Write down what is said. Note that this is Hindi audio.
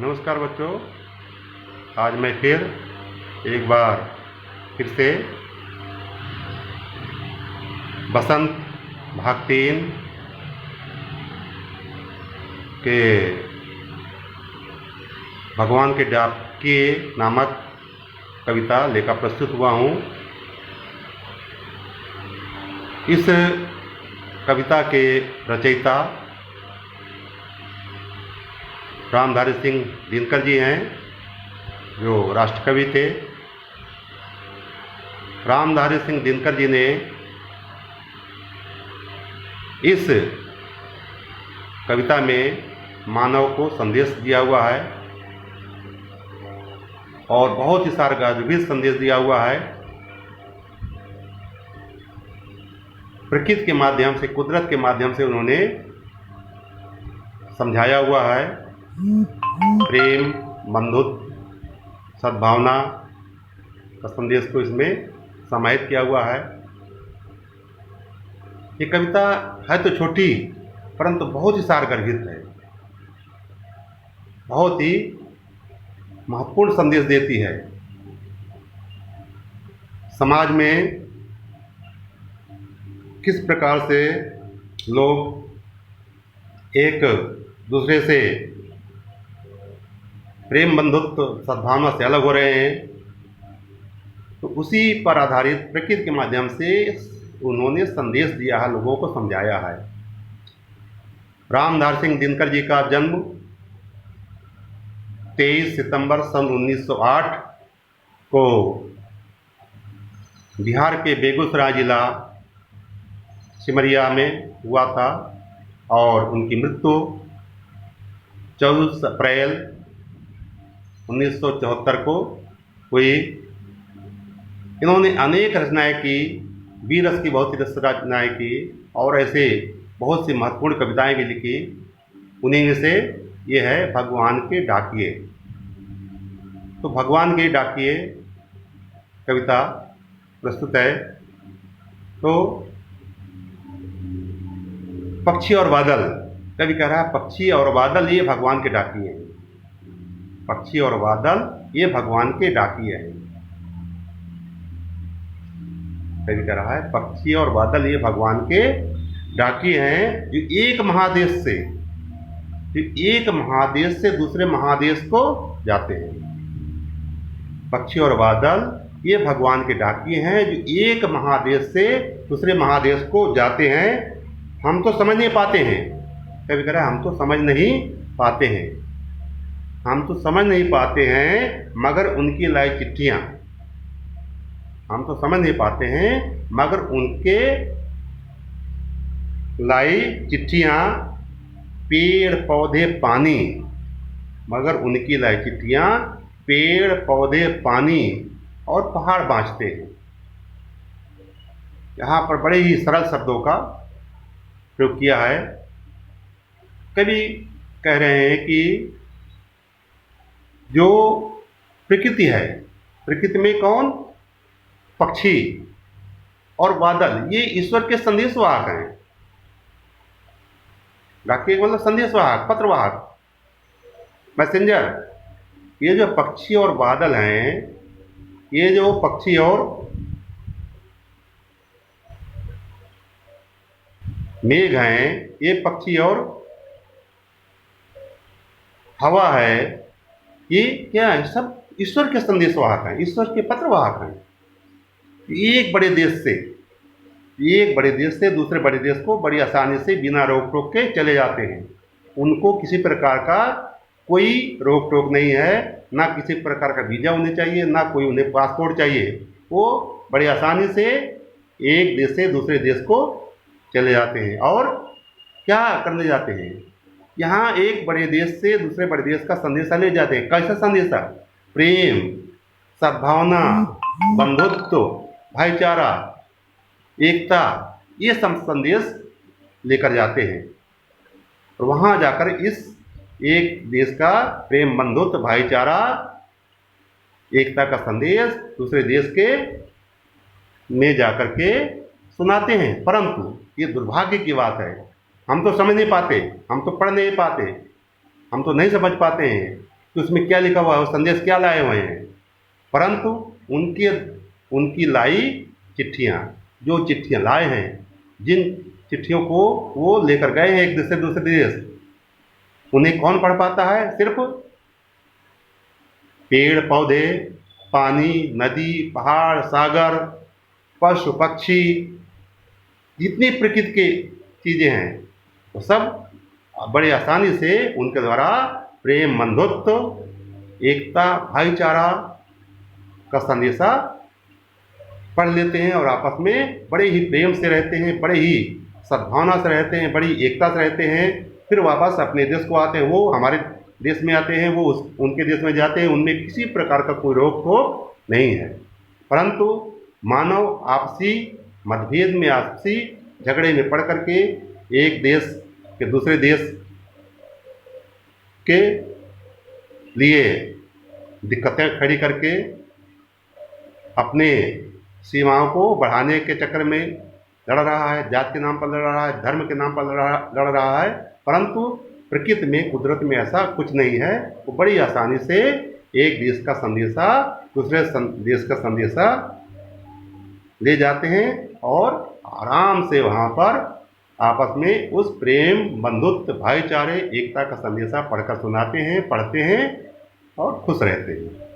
नमस्कार बच्चों, आज मैं फिर एक बार से बसंत भाग 3 के भगवान के डाकिये नामक कविता लेकर प्रस्तुत हुआ हूँ। इस कविता के रचयिता रामधारी सिंह दिनकर जी हैं, जो राष्ट्रकवि थे। रामधारी सिंह दिनकर जी ने इस कविता में मानव को संदेश दिया हुआ है और बहुत ही सारा गंभीर संदेश दिया हुआ है। प्रकृति के माध्यम से, कुदरत के माध्यम से उन्होंने समझाया हुआ है। प्रेम, बंधुत्व, सद्भावना का संदेश को इसमें समाहित किया हुआ है। ये कविता है तो छोटी, परंतु बहुत ही सारगर्भित है, बहुत ही महत्वपूर्ण संदेश देती है। समाज में किस प्रकार से लोग एक दूसरे से प्रेम, बंधुत्व, सद्भावना से अलग हो रहे हैं, तो उसी पर आधारित प्रकृति के माध्यम से उन्होंने संदेश दिया है, लोगों को समझाया है। रामधारी सिंह दिनकर जी का जन्म 23 सितंबर सन 1908 को बिहार के बेगूसराय जिला सिमरिया में हुआ था और उनकी मृत्यु 24 अप्रैल 1974 को हुई। इन्होंने अनेक रचनाएं की, वीर रस की बहुत सी रचनाएं की और ऐसे बहुत सी महत्वपूर्ण कविताएं भी लिखी। उन्हीं में से ये है भगवान के डाकिये। तो भगवान के डाकिये कविता प्रस्तुत है। तो पक्षी और बादल, कवि कह रहा है पक्षी और बादल ये भगवान के डाकिये हैं। पक्षी और बादल ये भगवान के डाकिये हैं। कवि कह रहा है पक्षी और बादल ये भगवान के डाकिये हैं, जो एक महादेश से दूसरे महादेश को जाते हैं। पक्षी और बादल ये भगवान के डाकिये हैं, जो एक महादेश से दूसरे महादेश को जाते हैं। हम तो समझ नहीं पाते हैं, कवि कह रहा है हम तो समझ नहीं पाते हैं, हम तो समझ नहीं पाते हैं, मगर उनकी लाई चिट्ठियाँ, हम तो समझ नहीं पाते हैं, मगर उनके लाई चिट्ठियाँ पेड़ पौधे पानी, मगर उनकी लाई चिट्ठियाँ पेड़ पौधे पानी और पहाड़ बाँचते हैं। यहाँ पर बड़े ही सरल शब्दों का प्रयोग किया है। कवि कह रहे हैं कि जो प्रकृति है, प्रकृति में कौन? पक्षी और बादल, ये ईश्वर के संदेशवाहक हैं। डाकिये मतलब संदेशवाहक, पत्रवाहक, मैसेंजर। ये जो पक्षी और बादल हैं, ये जो पक्षी और मेघ हैं, ये पक्षी और हवा है, ये क्या है? सब ईश्वर के संदेशवाहक हैं, ईश्वर के पत्रवाहक हैं। एक बड़े देश से दूसरे बड़े देश को बड़ी आसानी से बिना रोक टोक के चले जाते हैं। उनको किसी प्रकार का कोई रोक टोक नहीं है, ना किसी प्रकार का वीज़ा उन्हें चाहिए, ना कोई उन्हें पासपोर्ट चाहिए। वो बड़ी आसानी से एक देश से दूसरे देश को चले जाते हैं। और क्या करने जाते हैं? यहाँ एक बड़े देश से दूसरे बड़े देश का संदेशा ले जाते हैं। कैसा संदेशा? प्रेम, सद्भावना, बंधुत्व, भाईचारा, एकता, ये सब संदेश लेकर जाते हैं। और वहाँ जाकर इस एक देश का प्रेम, बंधुत्व, भाईचारा, एकता का संदेश दूसरे देश के में जाकर के सुनाते हैं। परंतु ये दुर्भाग्य की बात है, हम तो समझ नहीं पाते, हम तो पढ़ नहीं पाते, हम तो नहीं समझ पाते हैं कि उसमें क्या लिखा हुआ है, संदेश क्या लाए हुए हैं, परंतु उनकी उनकी लाई चिट्ठियाँ, जो चिट्ठियाँ लाए हैं, जिन चिट्ठियों को वो लेकर गए हैं एक देश से दूसरे देश, उन्हें कौन पढ़ पाता है? सिर्फ पेड़ पौधे, पानी, नदी, पहाड़, सागर, पशु पक्षी, जितनी प्रकृति की चीज़ें हैं वो सब बड़ी आसानी से उनके द्वारा प्रेम, बंधुत्व, एकता, भाईचारा का संदेशा पढ़ लेते हैं और आपस में बड़े ही प्रेम से रहते हैं, बड़े ही सद्भावना से रहते हैं, बड़ी एकता से रहते हैं। फिर वापस अपने देश को आते हैं, वो हमारे देश में आते हैं, वो उनके देश में जाते हैं, उनमें किसी प्रकार का कोई रोक टोक नहीं है। परंतु मानव आपसी मतभेद में, आपसी झगड़े में पड़ करके एक देश के दूसरे देश के लिए दिक्कतें खड़ी करके अपने सीमाओं को बढ़ाने के चक्कर में लड़ रहा है, जात के नाम पर लड़ रहा है, धर्म के नाम पर लड़ रहा है। परंतु प्रकृति में, कुदरत में ऐसा कुछ नहीं है। वो बड़ी आसानी से एक देश का संदेशा दूसरे देश का संदेशा ले जाते हैं और आराम से वहाँ पर आपस में उस प्रेम, बंधुत्व, भाईचारे, एकता का संदेशा पढ़कर सुनाते हैं, पढ़ते हैं और खुश रहते हैं।